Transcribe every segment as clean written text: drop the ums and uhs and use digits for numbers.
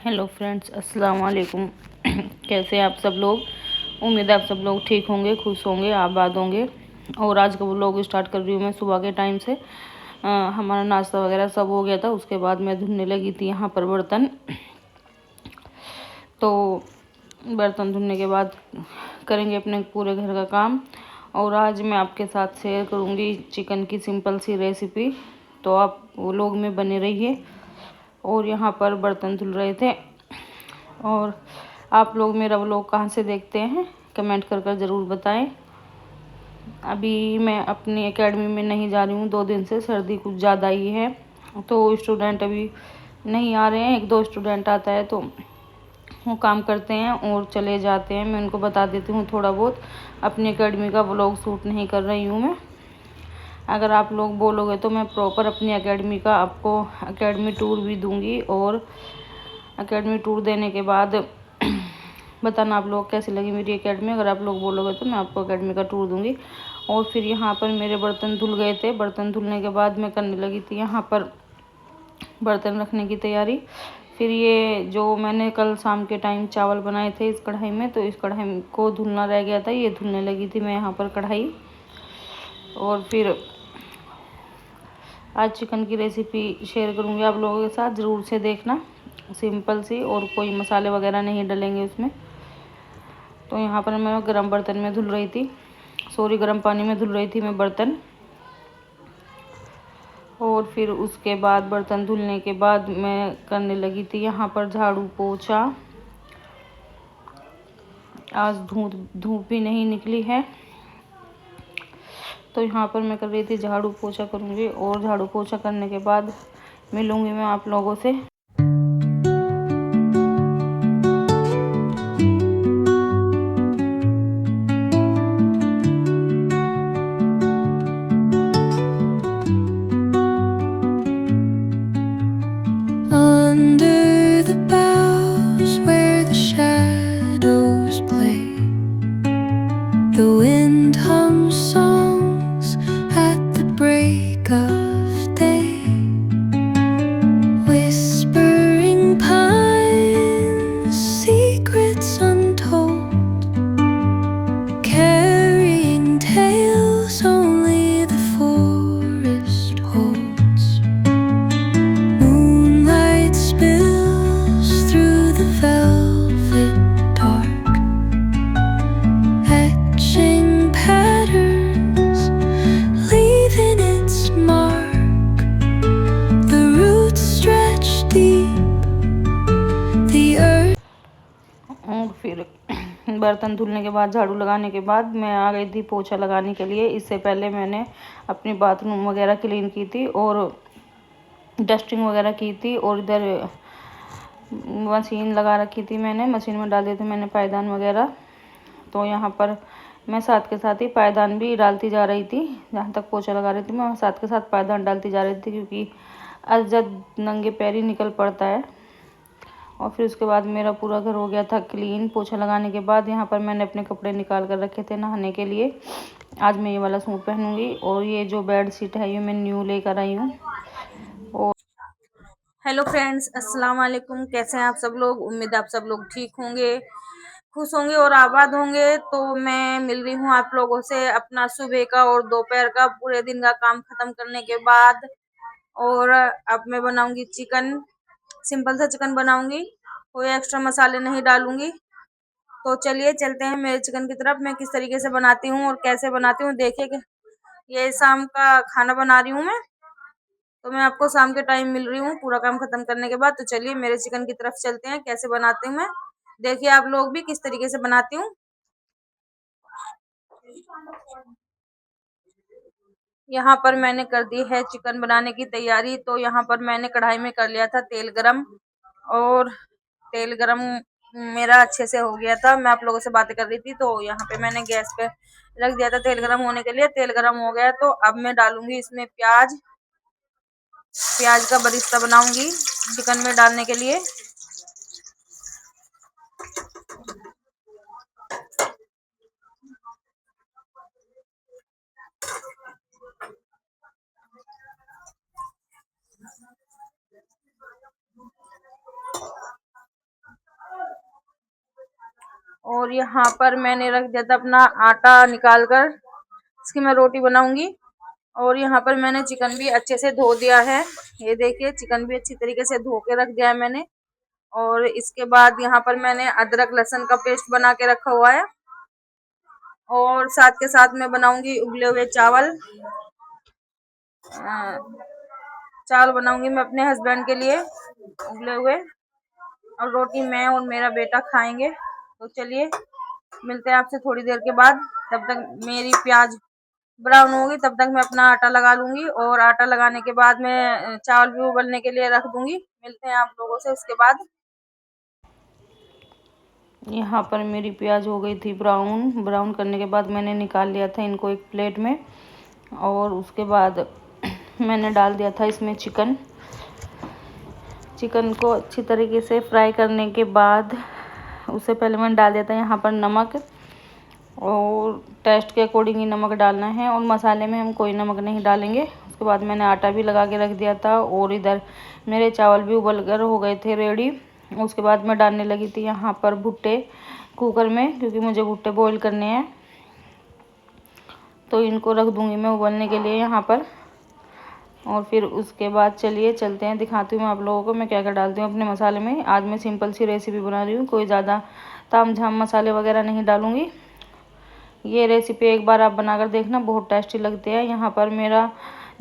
Hello friends, अस्सलाम वालेकुम। कैसे हैं आप सब लोग। उम्मीद है आप सब लोग ठीक होंगे, खुश होंगे, आबाद होंगे। और आज का व्लॉग स्टार्ट कर रही हूँ मैं सुबह के टाइम से। हमारा नाश्ता वगैरह सब हो गया था। उसके बाद मैं धुलने लगी थी यहाँ पर बर्तन। तो बर्तन धुलने के बाद करेंगे अपने पूरे घर का काम। और आज मैं आपके साथ शेयर करूँगी चिकन की सिंपल सी रेसिपी। तो आप व्लॉग में बने रहिए। और यहाँ पर बर्तन धुल रहे थे। और आप लोग मेरा व्लॉग कहाँ से देखते हैं कमेंट कर ज़रूर बताएं। अभी मैं अपनी एकेडमी में नहीं जा रही हूँ 2 दिन से, सर्दी कुछ ज़्यादा ही है तो स्टूडेंट अभी नहीं आ रहे हैं। 1-2 स्टूडेंट आता है तो वो काम करते हैं और चले जाते हैं। मैं उनको बता देती हूँ थोड़ा बहुत। अपनी एकेडमी का व्लॉग शूट नहीं कर रही हूँ मैं। अगर आप लोग बोलोगे तो मैं प्रॉपर अपनी एकेडमी का आपको एकेडमी टूर भी दूँगी। और एकेडमी टूर देने के बाद बताना आप लोग कैसी लगी मेरी एकेडमी। अगर आप लोग बोलोगे तो मैं आपको एकेडमी का टूर दूँगी। और फिर यहाँ पर मेरे बर्तन धुल गए थे। बर्तन धुलने के बाद मैं करने लगी थी यहाँ पर बर्तन रखने की तैयारी। फिर ये जो मैंने कल शाम के टाइम चावल बनाए थे इस कढ़ाई में, तो इस कढ़ाई को धुलना रह गया था। ये धुलने लगी थी मैं यहाँ पर कढ़ाई। और फिर आज चिकन की रेसिपी शेयर करूँगी आप लोगों के साथ, ज़रूर से देखना। सिंपल सी, और कोई मसाले वगैरह नहीं डलेंगे उसमें। तो यहाँ पर मैं गर्म बर्तन में धुल रही थी, गर्म पानी में धुल रही थी मैं बर्तन। और फिर उसके बाद बर्तन धुलने के बाद मैं करने लगी थी यहाँ पर झाड़ू पोछा। आज धूप भी नहीं निकली है तो यहाँ पर मैं कर रही थी झाड़ू पोछा करूँगी। और झाड़ू पोछा करने के बाद मिलूँगी मैं आप लोगों से। Under the boughs where the shadows play, the wind hums songs at the break of day, whispering pines, secrets untold, carrying tales only the forest holds. Moonlight spills through the velvet dark, etching patterns, leaving its mark. The roots stretch deep, the earth. और फिर बर्तन धुलने के बाद झाड़ू लगाने के बाद मैं आ गई थी पोछा लगाने के लिए। इससे पहले मैंने अपनी बाथरूम वगैरह क्लीन की थी और डस्टिंग वगैरह की थी। और इधर मशीन लगा रखी थी मैंने, मशीन में डाल दिए थे मैंने पायदान वगैरह। तो यहाँ पर मैं साथ के साथ ही पायदान भी डालती जा रही थी। जहाँ तक पोछा लगा रही थी मैं साथ के साथ पायदान डालती जा रही थी, क्योंकि अजद नंगे पैर ही निकल पड़ता है। और फिर उसके बाद मेरा पूरा घर हो गया था क्लीन पोछा लगाने के बाद। यहाँ पर मैंने अपने कपड़े निकाल कर रखे थे नहाने के लिए। आज मैं ये वाला सूट पहनूंगी। और ये जो बेड शीट है ये मैं न्यू लेकर आई हूँ। और हेलो फ्रेंड्स, अस्सलाम वालेकुम। कैसे हैं आप सब लोग। उम्मीद है आप सब लोग ठीक होंगे, खुश होंगे और आबाद होंगे। तो मैं मिल रही हूँ आप लोगों से अपना सुबह का और दोपहर का पूरे दिन का काम खत्म करने के बाद। और अब मैं बनाऊंगी चिकन, सिंपल सा चिकन बनाऊंगी, कोई एक्स्ट्रा मसाले नहीं डालूंगी। तो चलिए चलते हैं मेरे चिकन की तरफ। मैं किस तरीके से बनाती हूँ और कैसे बनाती हूँ देखिए। कि ये शाम का खाना बना रही हूँ मैं, तो मैं आपको शाम के टाइम मिल रही हूँ पूरा काम खत्म करने के बाद। तो चलिए मेरे चिकन की तरफ चलते हैं, कैसे बनाती हूँ मैं देखिए आप लोग भी किस तरीके से बनाती हूँ। यहाँ पर मैंने कर दी है चिकन बनाने की तैयारी। तो यहाँ पर मैंने कढ़ाई में कर लिया था तेल गरम। और तेल गरम मेरा अच्छे से हो गया था। मैं आप लोगों से बातें कर रही थी तो यहाँ पे मैंने गैस पे रख दिया था तेल गरम होने के लिए। तेल गरम हो गया तो अब मैं डालूंगी इसमें प्याज। प्याज का बरिस्ता बनाऊंगी चिकन में डालने के लिए। और यहाँ पर मैंने रख दिया था अपना आटा निकाल कर, इसकी मैं रोटी बनाऊंगी। और यहाँ पर मैंने चिकन भी अच्छे से धो दिया है, ये देखिए चिकन भी अच्छी तरीके से धो के रख दिया है मैंने। और इसके बाद यहाँ पर मैंने अदरक लहसुन का पेस्ट बना के रखा हुआ है। और साथ के साथ मैं बनाऊंगी उबले हुए चावल। चावल बनाऊंगी मैं अपने हस्बैंड के लिए उबले हुए, और रोटी मैं और मेरा बेटा खाएंगे। तो चलिए मिलते हैं आपसे थोड़ी देर के बाद। तब तक मेरी प्याज ब्राउन होगी, तब तक मैं अपना आटा लगा लूंगी, और आटा लगाने के बाद मैं चावल भी उबलने के लिए रख दूंगी। मिलते हैं आप लोगों से उसके बाद। यहाँ पर मेरी प्याज हो गई थी ब्राउन करने के बाद मैंने निकाल लिया था इनको एक प्लेट में। और उसके बाद मैंने डाल दिया था इसमें चिकन को अच्छी तरीके से फ्राई करने के बाद उससे पहले मैंने डाल दिया था यहाँ पर नमक, और टेस्ट के अकॉर्डिंग ही नमक डालना है, और मसाले में हम कोई नमक नहीं डालेंगे। उसके बाद मैंने आटा भी लगा के रख दिया था, और इधर मेरे चावल भी उबल कर हो गए थे रेडी। उसके बाद मैं डालने लगी थी यहाँ पर भुट्टे कुकर में, क्योंकि मुझे भुट्टे बॉईल करने हैं, तो इनको रख दूँगी मैं उबलने के लिए यहाँ पर। और फिर उसके बाद चलिए चलते हैं, दिखाती हूँ आप लोगों को मैं क्या क्या डालती हूँ अपने मसाले में। आज मैं सिंपल सी रेसिपी बना रही हूँ, कोई ज़्यादा तामझाम मसाले वगैरह नहीं डालूँगी। ये रेसिपी एक बार आप बनाकर देखना, बहुत टेस्टी लगती है। यहाँ पर मेरा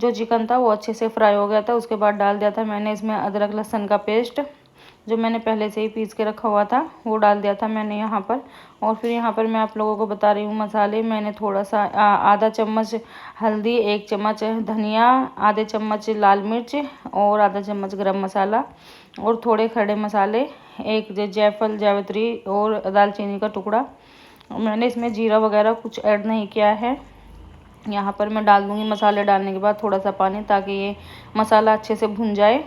जो चिकन था वो अच्छे से फ्राई हो गया था। उसके बाद डाल दिया था मैंने इसमें अदरक लहसुन का पेस्ट, जो मैंने पहले से ही पीस के रखा हुआ था, वो डाल दिया था मैंने यहाँ पर। और फिर यहाँ पर मैं आप लोगों को बता रही हूँ मसाले। मैंने थोड़ा सा आधा चम्मच हल्दी, 1 चम्मच धनिया, आधे चम्मच लाल मिर्च, और आधा चम्मच गरम मसाला, और थोड़े खड़े मसाले, एक जायफल जावित्री और दालचीनी का टुकड़ा। मैंने इसमें जीरा वगैरह कुछ ऐड नहीं किया है। यहाँ पर मैं डाल दूँगी मसाले डालने के बाद थोड़ा सा पानी, ताकि ये मसाला अच्छे से भुन जाए।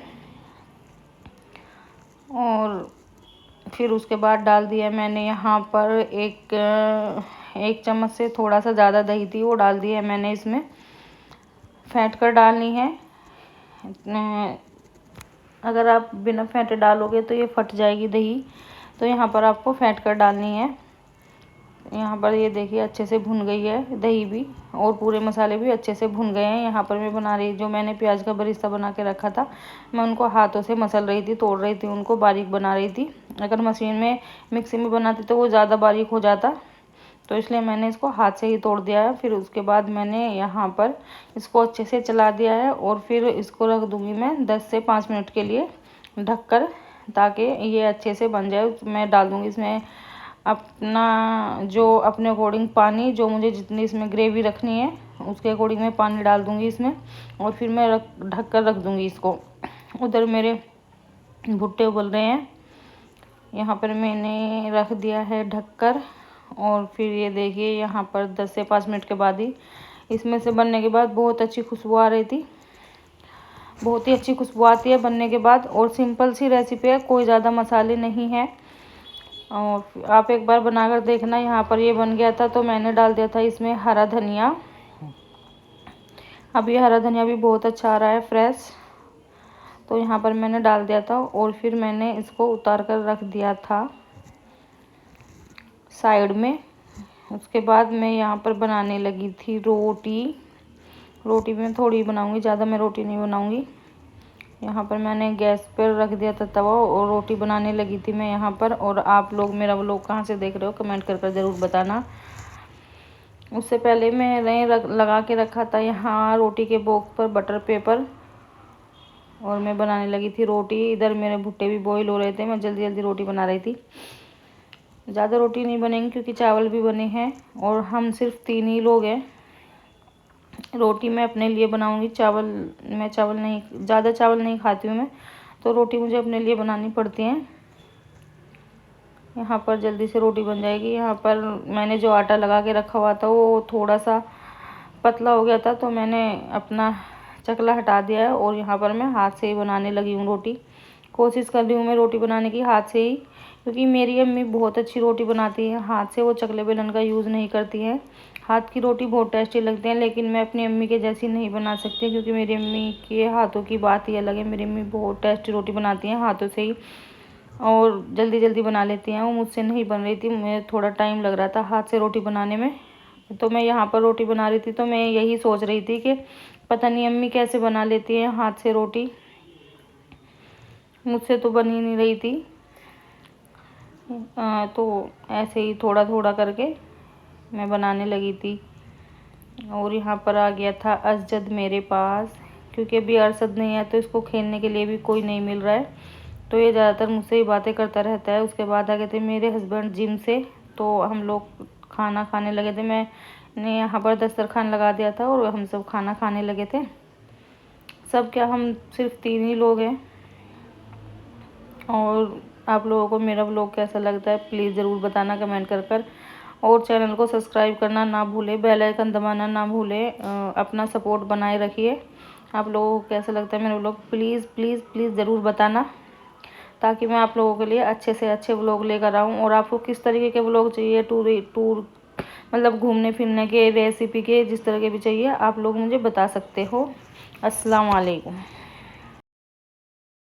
और फिर उसके बाद डाल दिया मैंने यहाँ पर एक चम्मच से थोड़ा सा ज़्यादा दही थी, वो डाल दी है मैंने इसमें। फेंट कर डालनी है, अगर आप बिना फेंटे डालोगे तो ये फट जाएगी दही, तो यहाँ पर आपको फेंट कर डालनी है। यहाँ पर ये देखिए अच्छे से भुन गई है दही भी, और पूरे मसाले भी अच्छे से भुन गए हैं। यहाँ पर मैं बना रही, जो मैंने प्याज का बरिस्ता बना के रखा था, मैं उनको हाथों से मसल रही थी, तोड़ रही थी, उनको बारीक बना रही थी। अगर मशीन में मिक्सी में बनाती तो वो ज़्यादा बारीक हो जाता, तो इसलिए मैंने इसको हाथ से ही तोड़ दिया है। फिर उसके बाद मैंने यहाँ पर इसको अच्छे से चला दिया है, और फिर इसको रख दूँगी मैं 10 से 5 मिनट के लिए ढककर, ताकि ये अच्छे से बन जाए। मैं डाल दूँगी इसमें अपना जो अपने अकॉर्डिंग पानी, जो मुझे जितनी इसमें ग्रेवी रखनी है उसके अकॉर्डिंग मैं पानी डाल दूँगी इसमें, और फिर मैं ढक कर रख दूँगी इसको। उधर मेरे भुट्टे उबल रहे हैं, यहाँ पर मैंने रख दिया है ढककर। और फिर ये देखिए यहाँ पर 10 से 5 मिनट के बाद ही इसमें से बनने के बाद बहुत अच्छी खुशबू आ रही थी, बहुत ही अच्छी खुशबू आती है बनने के बाद। और सिंपल सी रेसिपी है, कोई ज़्यादा मसाले नहीं है, और आप एक बार बनाकर देखना। यहाँ पर ये बन गया था, तो मैंने डाल दिया था इसमें हरा धनिया। अब ये हरा धनिया भी बहुत अच्छा आ रहा है फ्रेश, तो यहाँ पर मैंने डाल दिया था। और फिर मैंने इसको उतार कर रख दिया था साइड में। उसके बाद मैं यहाँ पर बनाने लगी थी रोटी मैं थोड़ी बनाऊँगी, ज़्यादा मैं रोटी नहीं बनाऊँगी। यहाँ पर मैंने गैस पर रख दिया था तवा, और रोटी बनाने लगी थी मैं यहाँ पर। और आप लोग मेरा व्लॉग कहाँ से देख रहे हो कमेंट कर ज़रूर बताना। उससे पहले मैंने लगा के रखा था यहाँ रोटी के बॉक्स पर बटर पेपर, और मैं बनाने लगी थी रोटी। इधर मेरे भुट्टे भी बॉईल हो रहे थे, मैं जल्दी जल्दी रोटी बना रही थी। ज़्यादा रोटी नहीं बनेंगी क्योंकि चावल भी बने हैं, और हम सिर्फ 3 ही लोग हैं। रोटी मैं अपने लिए बनाऊंगी, मैं ज़्यादा चावल नहीं खाती हूँ मैं, तो रोटी मुझे अपने लिए बनानी पड़ती है। यहाँ पर जल्दी से रोटी बन जाएगी। यहाँ पर मैंने जो आटा लगा के रखा हुआ था वो थोड़ा सा पतला हो गया था, तो मैंने अपना चकला हटा दिया है, और यहाँ पर मैं हाथ से ही बनाने लगी हूँ रोटी। कोशिश कर रही हूँ मैं रोटी बनाने की हाथ से ही, क्योंकि मेरी अम्मी बहुत अच्छी रोटी बनाती है हाथ से, वो चकले बेलन का यूज़ नहीं करती है। हाथ की रोटी बहुत टेस्टी लगती है, लेकिन मैं अपनी अम्मी के जैसी नहीं बना सकती, क्योंकि मेरी अम्मी के हाथों की बात ही अलग है। मेरी अम्मी बहुत टेस्टी रोटी बनाती हैं हाथों से ही। और जल्दी जल्दी बना लेती हैं। वो मुझसे नहीं बन रही थी, मुझे थोड़ा टाइम लग रहा था हाथ से रोटी बनाने में। तो मैं यहाँ पर रोटी बना रही थी, तो मैं यही सोच रही थी कि पता नहीं अम्मी कैसे बना लेती हैं हाथ से रोटी, मुझसे तो बन ही नहीं रही थी। तो ऐसे ही थोड़ा थोड़ा करके मैं बनाने लगी थी। और यहाँ पर आ गया था असजद मेरे पास, क्योंकि अभी अरशद नहीं है तो इसको खेलने के लिए भी कोई नहीं मिल रहा है। तो ये ज़्यादातर मुझसे ही बातें करता रहता है। उसके बाद आ गए थे मेरे हस्बैंड जिम से, तो हम लोग खाना खाने लगे थे। मैंने यहाँ पर दस्तरखान लगा दिया था और हम सब खाना खाने लगे थे। सब क्या, हम सिर्फ 3 ही लोग हैं। और आप लोगों को मेरा व्लॉग कैसा लगता है प्लीज़ ज़रूर बताना कमेंट कर। और चैनल को सब्सक्राइब करना ना भूलें, बेल आइकन दबाना ना भूलें। अपना सपोर्ट बनाए रखिए। आप लोगों को कैसा लगता है मेरा व्लॉग प्लीज़ प्लीज़ प्लीज़ ज़रूर बताना, ताकि मैं आप लोगों के लिए अच्छे से अच्छे व्लॉग लेकर आऊँ। और आपको किस तरीके के व्लॉग चाहिए, टूर मतलब घूमने फिरने के, रेसिपी के, जिस तरह के भी चाहिए आप लोग मुझे बता सकते हो। अस्सलाम वालेकुम।